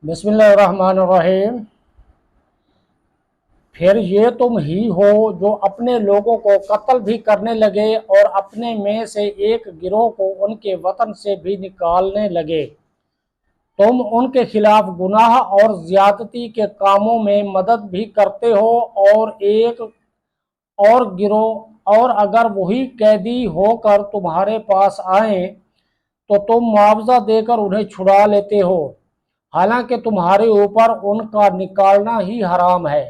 بسم اللہ الرحمن الرحیم۔ پھر یہ تم ہی ہو جو اپنے لوگوں کو قتل بھی کرنے لگے اور اپنے میں سے ایک گروہ کو ان کے وطن سے بھی نکالنے لگے۔ تم ان کے خلاف گناہ اور زیادتی کے کاموں میں مدد بھی کرتے ہو اور ایک اور گروہ، اور اگر وہی قیدی ہو کر تمہارے پاس آئیں تو تم معاوضہ دے کر انہیں چھڑا لیتے ہو، حالانکہ تمہارے اوپر ان کا نکالنا ہی حرام ہے۔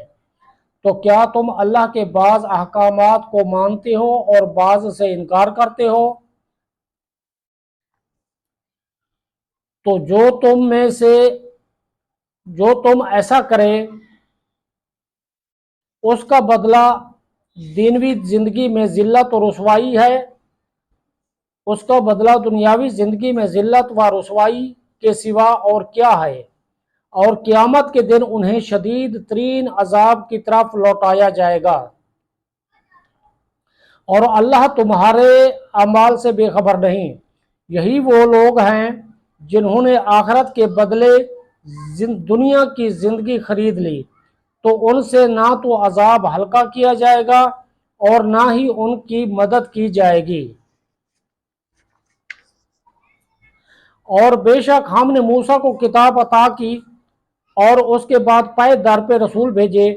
تو کیا تم اللہ کے بعض احکامات کو مانتے ہو اور بعض سے انکار کرتے ہو؟ تو جو تم ایسا کرے اس کا بدلہ دنیاوی زندگی میں ذلت و رسوائی ہے، اس کا بدلہ دنیاوی زندگی میں ذلت و رسوائی کے سوا اور کیا ہے، اور قیامت کے دن انہیں شدید ترین عذاب کی طرف لوٹایا جائے گا، اور اللہ تمہارے اعمال سے بے خبر نہیں۔ یہی وہ لوگ ہیں جنہوں نے آخرت کے بدلے دنیا کی زندگی خرید لی، تو ان سے نہ تو عذاب ہلکا کیا جائے گا اور نہ ہی ان کی مدد کی جائے گی۔ اور بے شک ہم نے موسیٰ کو کتاب عطا کی اور اس کے بعد پائے در پہ رسول بھیجے،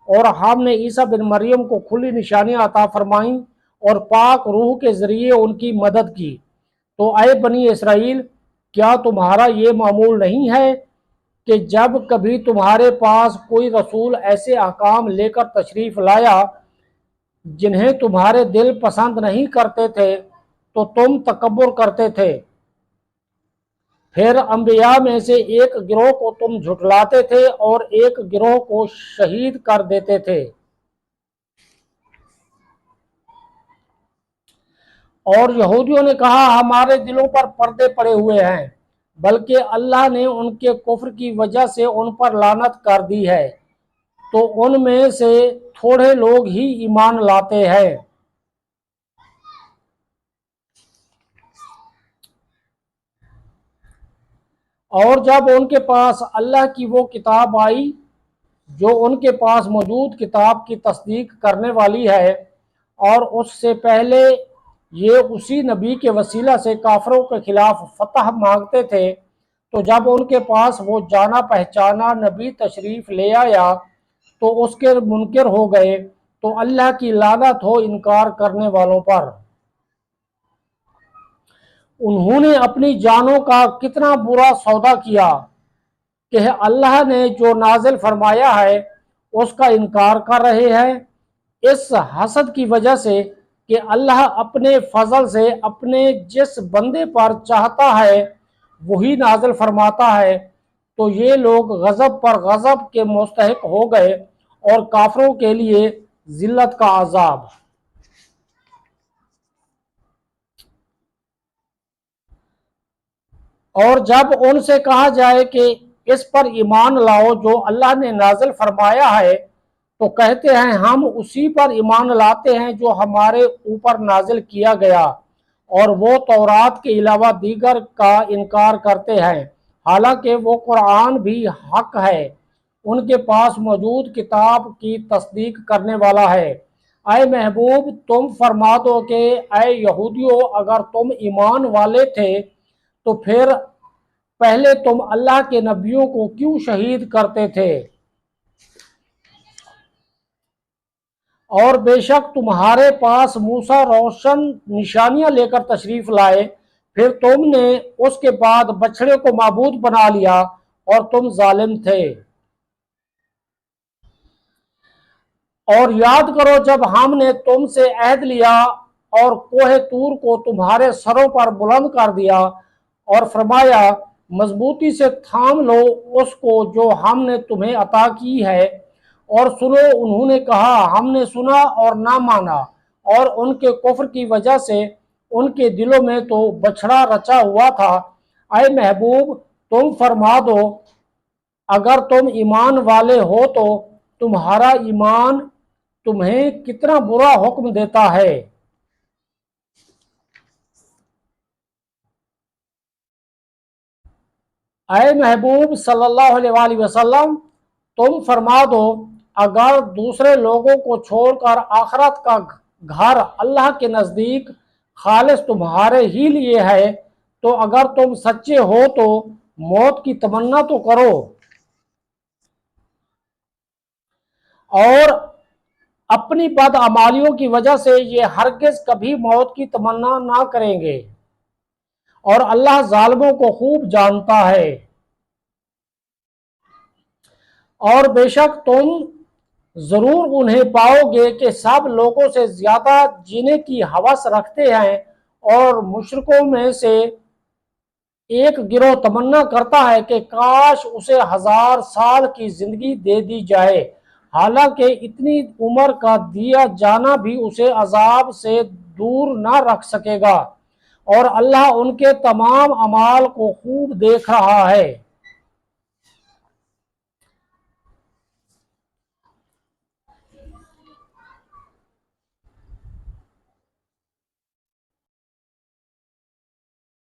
اور ہم نے عیسیٰ بن مریم کو کھلی نشانیاں عطا فرمائیں اور پاک روح کے ذریعے ان کی مدد کی۔ تو اے بنی اسرائیل، کیا تمہارا یہ معمول نہیں ہے کہ جب کبھی تمہارے پاس کوئی رسول ایسے احکام لے کر تشریف لایا جنہیں تمہارے دل پسند نہیں کرتے تھے تو تم تکبر کرتے تھے؟ پھر انبیاء میں سے ایک گروہ کو تم جھٹلاتے تھے اور ایک گروہ کو شہید کر دیتے تھے۔ اور یہودیوں نے کہا ہمارے دلوں پر پردے پڑے ہوئے ہیں، بلکہ اللہ نے ان کے کفر کی وجہ سے ان پر لعنت کر دی ہے، تو ان میں سے تھوڑے لوگ ہی ایمان لاتے ہیں۔ اور جب ان کے پاس اللہ کی وہ کتاب آئی جو ان کے پاس موجود کتاب کی تصدیق کرنے والی ہے، اور اس سے پہلے یہ اسی نبی کے وسیلہ سے کافروں کے خلاف فتح مانگتے تھے، تو جب ان کے پاس وہ جانا پہچانا نبی تشریف لے آیا تو اس کے منکر ہو گئے۔ تو اللہ کی لعنت ہو انکار کرنے والوں پر۔ انہوں نے اپنی جانوں کا کتنا برا سودا کیا کہ اللہ نے جو نازل فرمایا ہے اس کا انکار کر رہے ہیں، اس حسد کی وجہ سے کہ اللہ اپنے فضل سے اپنے جس بندے پر چاہتا ہے وہی نازل فرماتا ہے۔ تو یہ لوگ غضب پر غضب کے مستحق ہو گئے اور کافروں کے لیے ذلت کا عذاب۔ اور جب ان سے کہا جائے کہ اس پر ایمان لاؤ جو اللہ نے نازل فرمایا ہے، تو کہتے ہیں ہم اسی پر ایمان لاتے ہیں جو ہمارے اوپر نازل کیا گیا، اور وہ تورات کے علاوہ دیگر کا انکار کرتے ہیں، حالانکہ وہ قرآن بھی حق ہے، ان کے پاس موجود کتاب کی تصدیق کرنے والا ہے۔ اے محبوب، تم فرما دو کہ اے یہودیو، اگر تم ایمان والے تھے تو پھر پہلے تم اللہ کے نبیوں کو کیوں شہید کرتے تھے؟ اور بے شک تمہارے پاس موسیٰ روشن نشانیاں لے کر تشریف لائے، پھر تم نے اس کے بعد بچھڑے کو معبود بنا لیا اور تم ظالم تھے۔ اور یاد کرو جب ہم نے تم سے عہد لیا اور کوہ طور کو تمہارے سروں پر بلند کر دیا اور فرمایا مضبوطی سے تھام لو اس کو جو ہم نے تمہیں عطا کی ہے، اور سنو۔ انہوں نے کہا ہم نے سنا اور نہ مانا، اور ان کے کفر کی وجہ سے ان کے دلوں میں تو بچھڑا رچا ہوا تھا۔ اے محبوب، تم فرما دو اگر تم ایمان والے ہو تو تمہارا ایمان تمہیں کتنا برا حکم دیتا ہے۔ اے محبوب صلی اللہ علیہ وسلم، تم فرما دو اگر دوسرے لوگوں کو چھوڑ کر آخرت کا گھر اللہ کے نزدیک خالص تمہارے ہی لیے ہے تو اگر تم سچے ہو تو موت کی تمنا تو کرو اور اپنی بدعمالیوں کی وجہ سے یہ ہرگز کبھی موت کی تمنا نہ کریں گے، اور اللہ ظالموں کو خوب جانتا ہے۔ اور بے شک تم ضرور انہیں پاؤ گے کہ سب لوگوں سے زیادہ جینے کی ہوس رکھتے ہیں، اور مشرکوں میں سے ایک گروہ تمنا کرتا ہے کہ کاش اسے 1000 سال کی زندگی دے دی جائے، حالانکہ اتنی عمر کا دیا جانا بھی اسے عذاب سے دور نہ رکھ سکے گا، اور اللہ ان کے تمام اعمال کو خوب دیکھ رہا ہے۔